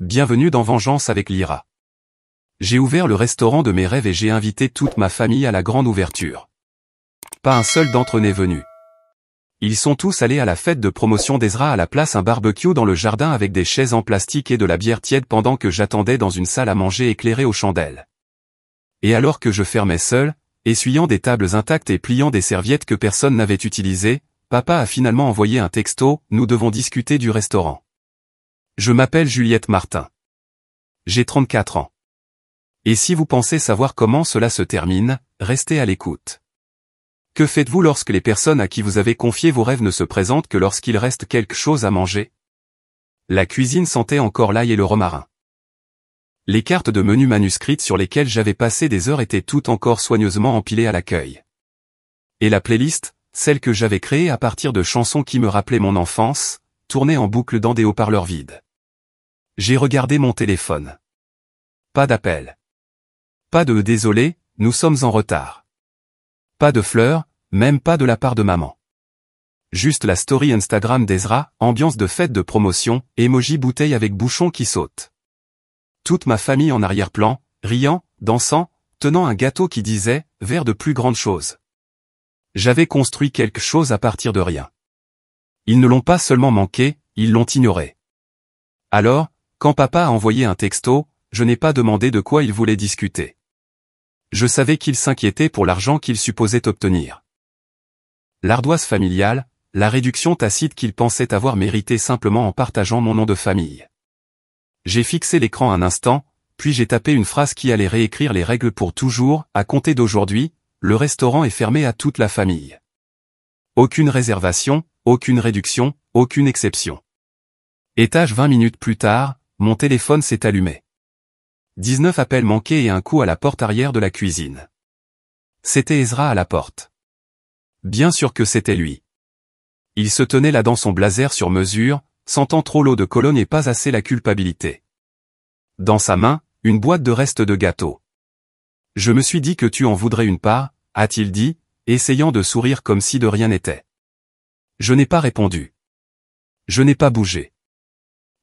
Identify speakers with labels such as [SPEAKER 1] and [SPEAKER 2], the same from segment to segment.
[SPEAKER 1] Bienvenue dans Vengeance avec Lyra. J'ai ouvert le restaurant de mes rêves et j'ai invité toute ma famille à la grande ouverture. Pas un seul d'entre eux n'est venu. Ils sont tous allés à la fête de promotion d'Ezra à la place un barbecue dans le jardin avec des chaises en plastique et de la bière tiède pendant que j'attendais dans une salle à manger éclairée aux chandelles. Et alors que je fermais seul, essuyant des tables intactes et pliant des serviettes que personne n'avait utilisées, papa a finalement envoyé un texto, nous devons discuter du restaurant. Je m'appelle Juliette Martin. J'ai 34 ans. Et si vous pensez savoir comment cela se termine, restez à l'écoute. Que faites-vous lorsque les personnes à qui vous avez confié vos rêves ne se présentent que lorsqu'il reste quelque chose à manger? La cuisine sentait encore l'ail et le romarin. Les cartes de menu manuscrites sur lesquelles j'avais passé des heures étaient toutes encore soigneusement empilées à l'accueil. Et la playlist, celle que j'avais créée à partir de chansons qui me rappelaient mon enfance, tournait en boucle dans des haut-parleurs vides. J'ai regardé mon téléphone. Pas d'appel. Pas de « désolé, nous sommes en retard ». Pas de fleurs, même pas de la part de maman. Juste la story Instagram d'Ezra, ambiance de fête de promotion, emoji bouteille avec bouchon qui saute. Toute ma famille en arrière-plan, riant, dansant, tenant un gâteau qui disait « vers de plus grandes choses ». J'avais construit quelque chose à partir de rien. Ils ne l'ont pas seulement manqué, ils l'ont ignoré. Alors, quand papa a envoyé un texto, je n'ai pas demandé de quoi il voulait discuter. Je savais qu'il s'inquiétait pour l'argent qu'il supposait obtenir. L'ardoise familiale, la réduction tacite qu'il pensait avoir mérité simplement en partageant mon nom de famille. J'ai fixé l'écran un instant, puis j'ai tapé une phrase qui allait réécrire les règles pour toujours, à compter d'aujourd'hui, le restaurant est fermé à toute la famille. Aucune réservation, aucune réduction, aucune exception. Étage 20 minutes plus tard, mon téléphone s'est allumé. 19 appels manqués et un coup à la porte arrière de la cuisine. C'était Ezra à la porte. Bien sûr que c'était lui. Il se tenait là dans son blazer sur mesure, sentant trop l'eau de Cologne et pas assez la culpabilité. Dans sa main, une boîte de restes de gâteau. Je me suis dit que tu en voudrais une part, a-t-il dit, essayant de sourire comme si de rien n'était. Je n'ai pas répondu. Je n'ai pas bougé.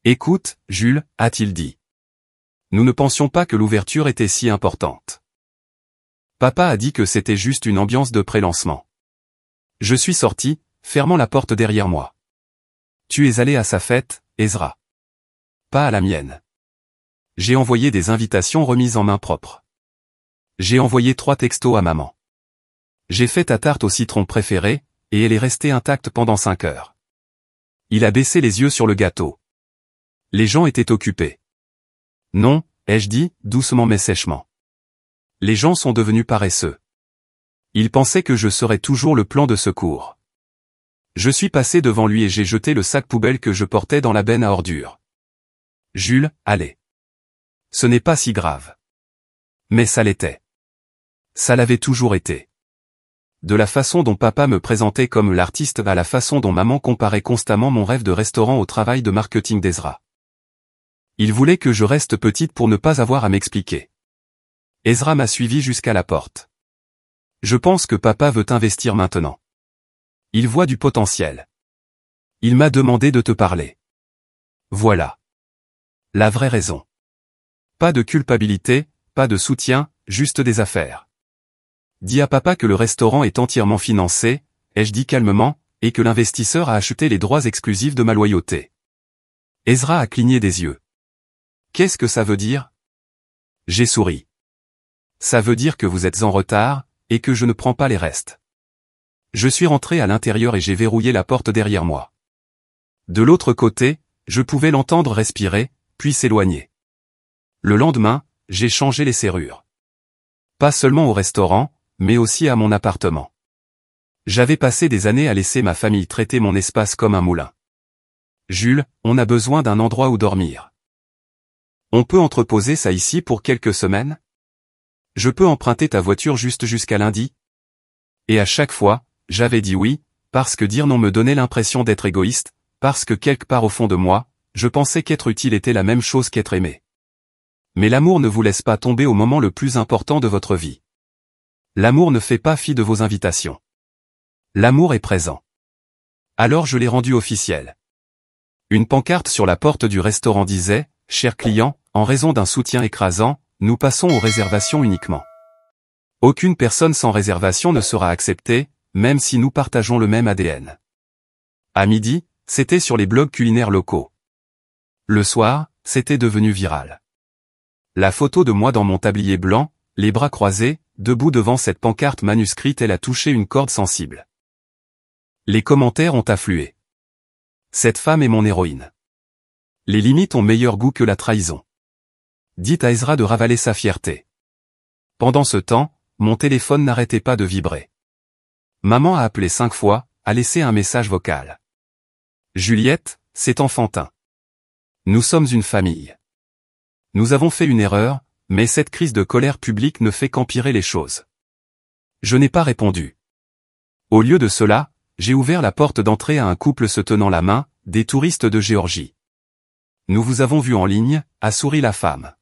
[SPEAKER 1] Écoute, Jules, a-t-il dit. Nous ne pensions pas que l'ouverture était si importante. Papa a dit que c'était juste une ambiance de pré-lancement. Je suis sorti, fermant la porte derrière moi. Tu es allé à sa fête, Ezra. Pas à la mienne. J'ai envoyé des invitations remises en main propre. J'ai envoyé 3 textos à maman. J'ai fait ta tarte au citron préférée, et elle est restée intacte pendant 5 heures. Il a baissé les yeux sur le gâteau. Les gens étaient occupés. Non, ai-je dit, doucement mais sèchement. Les gens sont devenus paresseux. Ils pensaient que je serais toujours le plan de secours. Je suis passé devant lui et j'ai jeté le sac poubelle que je portais dans la benne à ordures. Jules, allez. Ce n'est pas si grave. Mais ça l'était. Ça l'avait toujours été. De la façon dont papa me présentait comme l'artiste à la façon dont maman comparait constamment mon rêve de restaurant au travail de marketing d'Ezra. Il voulait que je reste petite pour ne pas avoir à m'expliquer. Ezra m'a suivi jusqu'à la porte. Je pense que papa veut investir maintenant. Il voit du potentiel. Il m'a demandé de te parler. Voilà. La vraie raison. Pas de culpabilité, pas de soutien, juste des affaires. Dis à papa que le restaurant est entièrement financé, ai-je dit calmement, et que l'investisseur a acheté les droits exclusifs de ma loyauté. Ezra a cligné des yeux. Qu'est-ce que ça veut dire? J'ai souri. Ça veut dire que vous êtes en retard, et que je ne prends pas les restes. Je suis rentré à l'intérieur et j'ai verrouillé la porte derrière moi. De l'autre côté, je pouvais l'entendre respirer, puis s'éloigner. Le lendemain, j'ai changé les serrures. Pas seulement au restaurant, mais aussi à mon appartement. J'avais passé des années à laisser ma famille traiter mon espace comme un moulin. Jules, on a besoin d'un endroit où dormir. On peut entreposer ça ici pour quelques semaines? Je peux emprunter ta voiture juste jusqu'à lundi? Et à chaque fois, j'avais dit oui, parce que dire non me donnait l'impression d'être égoïste, parce que quelque part au fond de moi, je pensais qu'être utile était la même chose qu'être aimé. Mais l'amour ne vous laisse pas tomber au moment le plus important de votre vie. L'amour ne fait pas fi de vos invitations. L'amour est présent. Alors je l'ai rendu officiel. Une pancarte sur la porte du restaurant disait « chers clients, en raison d'un soutien écrasant, nous passons aux réservations uniquement. Aucune personne sans réservation ne sera acceptée, même si nous partageons le même ADN. À midi, c'était sur les blogs culinaires locaux. Le soir, c'était devenu viral. La photo de moi dans mon tablier blanc, les bras croisés, debout devant cette pancarte manuscrite, elle a touché une corde sensible. Les commentaires ont afflué. Cette femme est mon héroïne. Les limites ont meilleur goût que la trahison. Dites à Ezra de ravaler sa fierté. Pendant ce temps, mon téléphone n'arrêtait pas de vibrer. Maman a appelé 5 fois, a laissé un message vocal. Juliette, c'est enfantin. Nous sommes une famille. Nous avons fait une erreur, mais cette crise de colère publique ne fait qu'empirer les choses. Je n'ai pas répondu. Au lieu de cela, j'ai ouvert la porte d'entrée à un couple se tenant la main, des touristes de Géorgie. Nous vous avons vu en ligne, a souri la femme.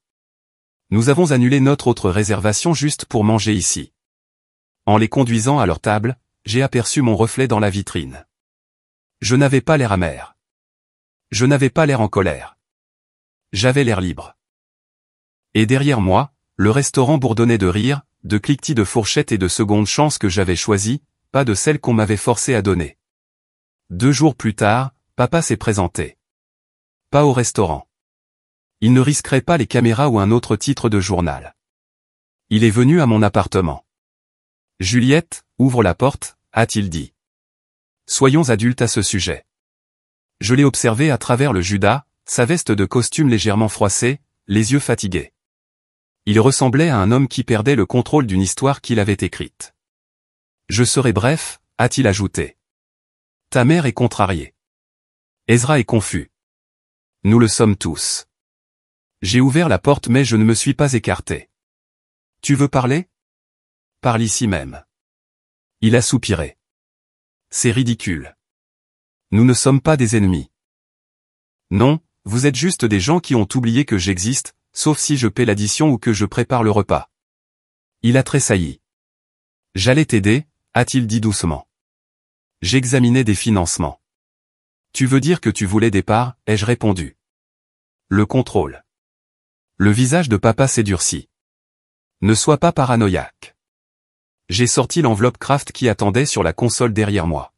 [SPEAKER 1] Nous avons annulé notre autre réservation juste pour manger ici. En les conduisant à leur table, j'ai aperçu mon reflet dans la vitrine. Je n'avais pas l'air amer. Je n'avais pas l'air en colère. J'avais l'air libre. Et derrière moi, le restaurant bourdonnait de rire, de cliquetis de fourchettes et de secondes chances que j'avais choisies, pas de celles qu'on m'avait forcé à donner. 2 jours plus tard, papa s'est présenté. Pas au restaurant. Il ne risquerait pas les caméras ou un autre titre de journal. Il est venu à mon appartement. Juliette, ouvre la porte, a-t-il dit. Soyons adultes à ce sujet. Je l'ai observé à travers le Judas, sa veste de costume légèrement froissée, les yeux fatigués. Il ressemblait à un homme qui perdait le contrôle d'une histoire qu'il avait écrite. Je serai bref, a-t-il ajouté. Ta mère est contrariée. Ezra est confus. Nous le sommes tous. J'ai ouvert la porte mais je ne me suis pas écarté. Tu veux parler? Parle ici même. Il a soupiré. C'est ridicule. Nous ne sommes pas des ennemis. Non, vous êtes juste des gens qui ont oublié que j'existe, sauf si je paie l'addition ou que je prépare le repas. Il a tressailli. J'allais t'aider, a-t-il dit doucement. J'examinais des financements. Tu veux dire que tu voulais des parts, ai-je répondu. Le contrôle. Le visage de papa s'est durci. Ne sois pas paranoïaque. J'ai sorti l'enveloppe Kraft qui attendait sur la console derrière moi.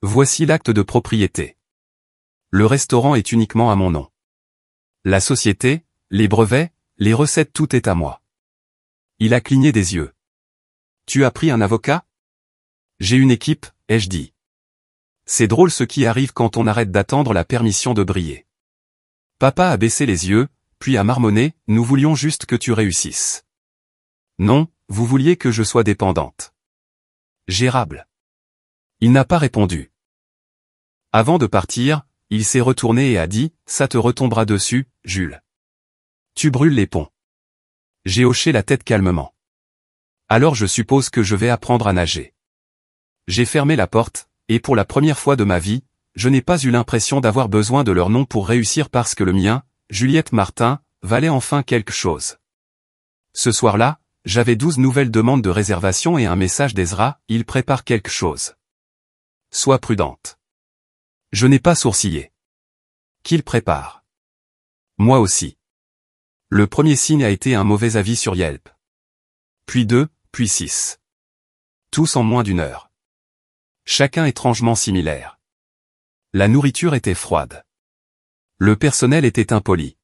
[SPEAKER 1] Voici l'acte de propriété. Le restaurant est uniquement à mon nom. La société, les brevets, les recettes, tout est à moi. Il a cligné des yeux. Tu as pris un avocat? J'ai une équipe, ai-je dit. C'est drôle ce qui arrive quand on arrête d'attendre la permission de briller. Papa a baissé les yeux, puis a marmonné, nous voulions juste que tu réussisses. Non, vous vouliez que je sois dépendante. Gérable. Il n'a pas répondu. Avant de partir, il s'est retourné et a dit, ça te retombera dessus, Jules. Tu brûles les ponts. J'ai hoché la tête calmement. Alors je suppose que je vais apprendre à nager. J'ai fermé la porte, et pour la première fois de ma vie, je n'ai pas eu l'impression d'avoir besoin de leur nom pour réussir parce que le mien, Juliette Martin, valait enfin quelque chose. Ce soir-là, j'avais 12 nouvelles demandes de réservation et un message d'Ezra, il prépare quelque chose. Sois prudente. Je n'ai pas sourcillé. Qu'il prépare. Moi aussi. Le premier signe a été un mauvais avis sur Yelp. Puis 2, puis 6. Tous en moins d'1 heure. Chacun étrangement similaire. La nourriture était froide. Le personnel était impoli.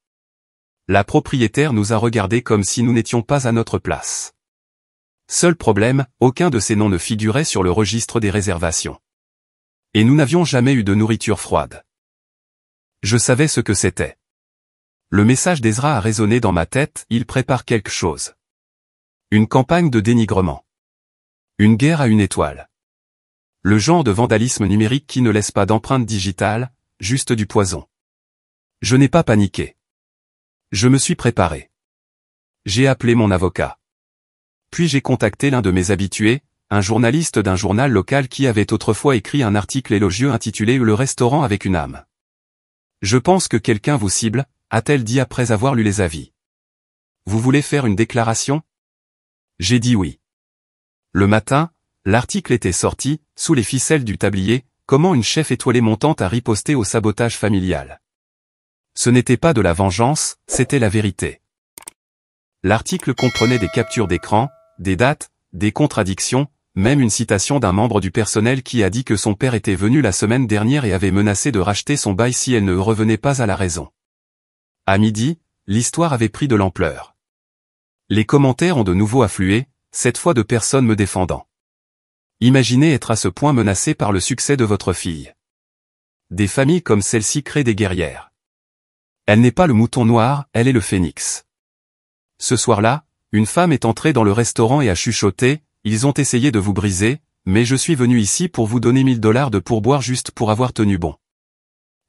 [SPEAKER 1] La propriétaire nous a regardés comme si nous n'étions pas à notre place. Seul problème, aucun de ces noms ne figurait sur le registre des réservations. Et nous n'avions jamais eu de nourriture froide. Je savais ce que c'était. Le message d'Ezra a résonné dans ma tête, il prépare quelque chose. Une campagne de dénigrement. Une guerre à une étoile. Le genre de vandalisme numérique qui ne laisse pas d'empreinte digitale, juste du poison. Je n'ai pas paniqué. Je me suis préparé. J'ai appelé mon avocat. Puis j'ai contacté l'un de mes habitués, un journaliste d'un journal local qui avait autrefois écrit un article élogieux intitulé « Le restaurant avec une âme ». Je pense que quelqu'un vous cible, a-t-elle dit après avoir lu les avis. Vous voulez faire une déclaration? J'ai dit oui. Le matin, l'article était sorti, sous les ficelles du tablier, comment une chef étoilée montante a riposté au sabotage familial. Ce n'était pas de la vengeance, c'était la vérité. L'article comprenait des captures d'écran, des dates, des contradictions, même une citation d'un membre du personnel qui a dit que son père était venu la semaine dernière et avait menacé de racheter son bail si elle ne revenait pas à la raison. À midi, l'histoire avait pris de l'ampleur. Les commentaires ont de nouveau afflué, cette fois de personnes me défendant. Imaginez être à ce point menacé par le succès de votre fille. Des familles comme celle-ci créent des guerrières. Elle n'est pas le mouton noir, elle est le phénix. Ce soir-là, une femme est entrée dans le restaurant et a chuchoté, « Ils ont essayé de vous briser, mais je suis venu ici pour vous donner $1000 de pourboire juste pour avoir tenu bon. »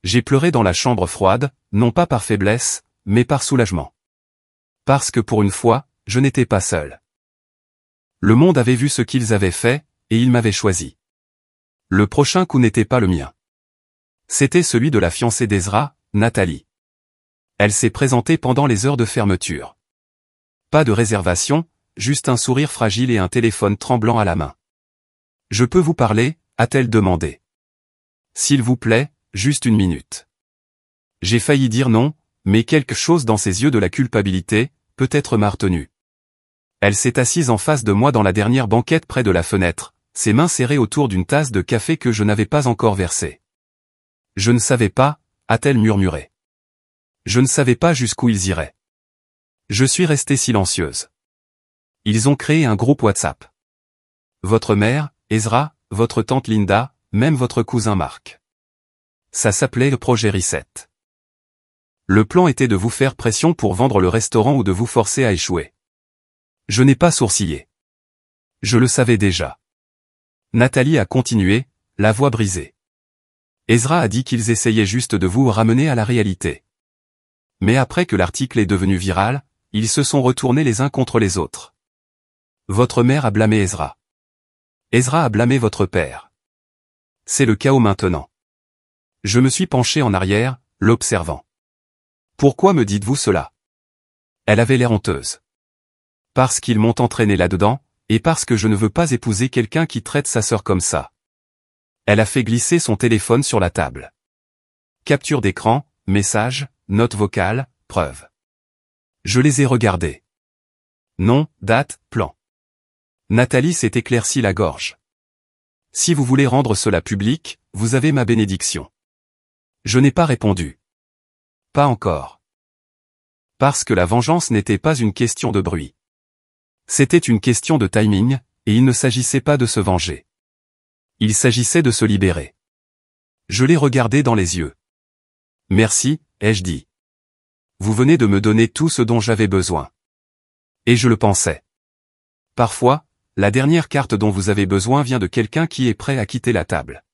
[SPEAKER 1] J'ai pleuré dans la chambre froide, non pas par faiblesse, mais par soulagement. Parce que pour une fois, je n'étais pas seul. Le monde avait vu ce qu'ils avaient fait, et il m'avait choisi. Le prochain coup n'était pas le mien. C'était celui de la fiancée d'Ezra, Nathalie. Elle s'est présentée pendant les heures de fermeture. Pas de réservation, juste un sourire fragile et un téléphone tremblant à la main. « Je peux vous parler ?» a-t-elle demandé. « S'il vous plaît, juste une minute. » J'ai failli dire non, mais quelque chose dans ses yeux de la culpabilité, peut-être m'a retenu. Elle s'est assise en face de moi dans la dernière banquette près de la fenêtre, ses mains serrées autour d'une tasse de café que je n'avais pas encore versée. « Je ne savais pas » a-t-elle murmuré. « Je ne savais pas jusqu'où ils iraient. » Je suis restée silencieuse. Ils ont créé un groupe WhatsApp. Votre mère, Ezra, votre tante Linda, même votre cousin Marc. Ça s'appelait le projet Reset. Le plan était de vous faire pression pour vendre le restaurant ou de vous forcer à échouer. Je n'ai pas sourcillé. Je le savais déjà. Nathalie a continué, la voix brisée. Ezra a dit qu'ils essayaient juste de vous ramener à la réalité. Mais après que l'article est devenu viral, ils se sont retournés les uns contre les autres. Votre mère a blâmé Ezra. Ezra a blâmé votre père. C'est le chaos maintenant. Je me suis penché en arrière, l'observant. Pourquoi me dites-vous cela? Elle avait l'air honteuse. Parce qu'ils m'ont entraîné là-dedans, et parce que je ne veux pas épouser quelqu'un qui traite sa sœur comme ça. Elle a fait glisser son téléphone sur la table. Capture d'écran, message, note vocale, preuve. Je les ai regardés. Nom, date, plan. Nathalie s'est éclaircie la gorge. Si vous voulez rendre cela public, vous avez ma bénédiction. Je n'ai pas répondu. Pas encore. Parce que la vengeance n'était pas une question de bruit. C'était une question de timing, et il ne s'agissait pas de se venger. Il s'agissait de se libérer. Je l'ai regardé dans les yeux. Merci, ai-je dit. Vous venez de me donner tout ce dont j'avais besoin. Et je le pensais. Parfois, la dernière carte dont vous avez besoin vient de quelqu'un qui est prêt à quitter la table.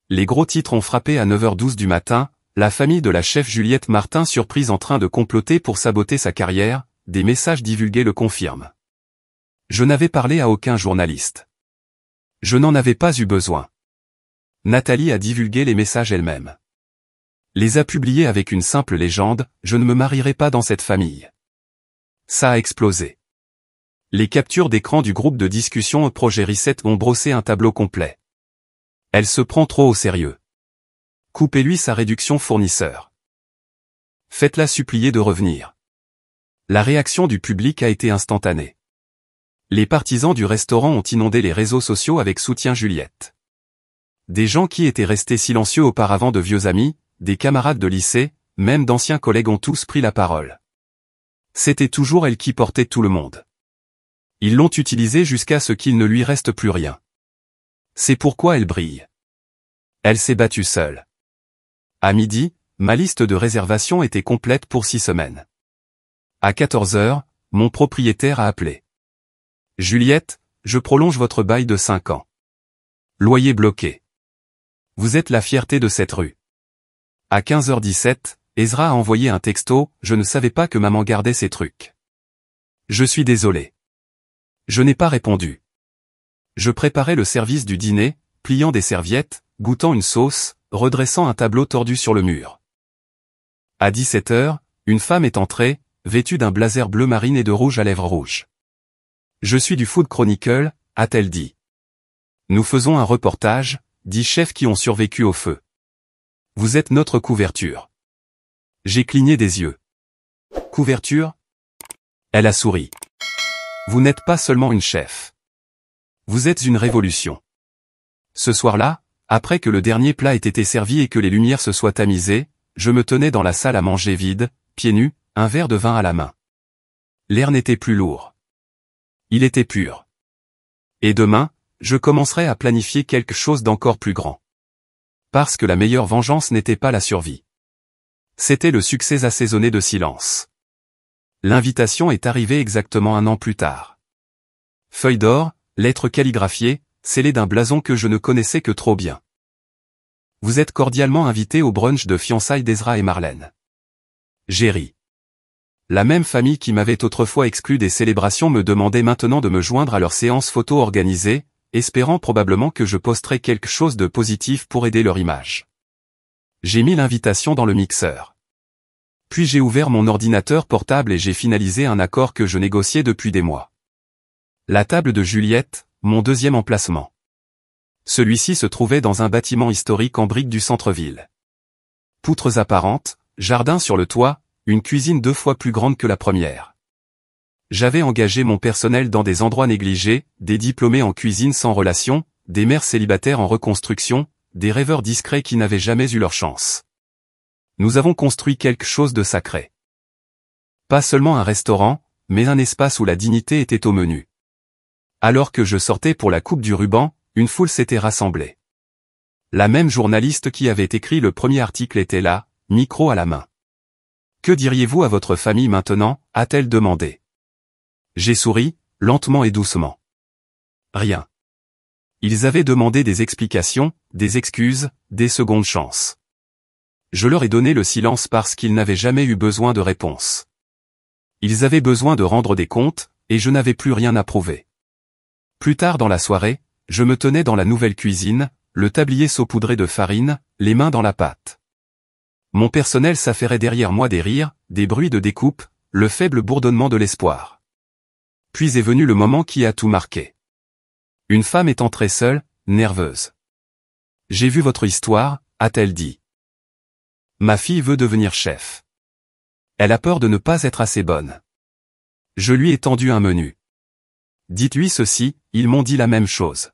[SPEAKER 1] Les gros titres ont frappé à 9h12 du matin, la famille de la chef Juliette Martin surprise en train de comploter pour saboter sa carrière, des messages divulgués le confirment. Je n'avais parlé à aucun journaliste. Je n'en avais pas eu besoin. Nathalie a divulgué les messages elle-même. Les a publiés avec une simple légende, je ne me marierai pas dans cette famille. Ça a explosé. Les captures d'écran du groupe de discussion au projet Reset ont brossé un tableau complet. Elle se prend trop au sérieux. Coupez-lui sa réduction fournisseur. Faites-la supplier de revenir. La réaction du public a été instantanée. Les partisans du restaurant ont inondé les réseaux sociaux avec soutien Juliette. Des gens qui étaient restés silencieux auparavant de vieux amis, des camarades de lycée, même d'anciens collègues ont tous pris la parole. C'était toujours elle qui portait tout le monde. Ils l'ont utilisée jusqu'à ce qu'il ne lui reste plus rien. C'est pourquoi elle brille. Elle s'est battue seule. À midi, ma liste de réservations était complète pour 6 semaines. À 14h, mon propriétaire a appelé. Juliette, je prolonge votre bail de 5 ans. Loyer bloqué. Vous êtes la fierté de cette rue. À 15h17, Ezra a envoyé un texto, je ne savais pas que maman gardait ses trucs. Je suis désolé. Je n'ai pas répondu. Je préparais le service du dîner, pliant des serviettes, goûtant une sauce, redressant un tableau tordu sur le mur. À 17h, une femme est entrée, vêtue d'un blazer bleu marine et de rouge à lèvres rouges. Je suis du Food Chronicle, a-t-elle dit. Nous faisons un reportage, 10 chefs qui ont survécu au feu. Vous êtes notre couverture. J'ai cligné des yeux. Couverture? Elle a souri. Vous n'êtes pas seulement une chef. Vous êtes une révolution. Ce soir-là, après que le dernier plat ait été servi et que les lumières se soient tamisées, je me tenais dans la salle à manger vide, pieds nus, un verre de vin à la main. L'air n'était plus lourd. Il était pur. Et demain, je commencerai à planifier quelque chose d'encore plus grand. Parce que la meilleure vengeance n'était pas la survie. C'était le succès assaisonné de silence. L'invitation est arrivée exactement 1 an plus tard. Feuille d'or, lettre calligraphiée, scellée d'un blason que je ne connaissais que trop bien. Vous êtes cordialement invité au brunch de fiançailles d'Ezra et Marlène. J'ai ri. La même famille qui m'avait autrefois exclu des célébrations me demandait maintenant de me joindre à leur séance photo organisée, espérant probablement que je posterais quelque chose de positif pour aider leur image. J'ai mis l'invitation dans le mixeur. Puis j'ai ouvert mon ordinateur portable et j'ai finalisé un accord que je négociais depuis des mois. La table de Juliette, mon deuxième emplacement. Celui-ci se trouvait dans un bâtiment historique en briques du centre-ville. Poutres apparentes, jardin sur le toit, une cuisine 2 fois plus grande que la première. J'avais engagé mon personnel dans des endroits négligés, des diplômés en cuisine sans relation, des mères célibataires en reconstruction, des rêveurs discrets qui n'avaient jamais eu leur chance. Nous avons construit quelque chose de sacré. Pas seulement un restaurant, mais un espace où la dignité était au menu. Alors que je sortais pour la coupe du ruban, une foule s'était rassemblée. La même journaliste qui avait écrit le premier article était là, micro à la main. « Que diriez-vous à votre famille maintenant » a-t-elle demandé. J'ai souri, lentement et doucement. Rien. Ils avaient demandé des explications, des excuses, des secondes chances. Je leur ai donné le silence parce qu'ils n'avaient jamais eu besoin de réponse. Ils avaient besoin de rendre des comptes, et je n'avais plus rien à prouver. Plus tard dans la soirée, je me tenais dans la nouvelle cuisine, le tablier saupoudré de farine, les mains dans la pâte. Mon personnel s'affairait derrière moi des rires, des bruits de découpe, le faible bourdonnement de l'espoir. Puis est venu le moment qui a tout marqué. Une femme est entrée seule, nerveuse. « J'ai vu votre histoire » a-t-elle dit. Ma fille veut devenir chef. Elle a peur de ne pas être assez bonne. Je lui ai tendu un menu. Dites-lui ceci, ils m'ont dit la même chose.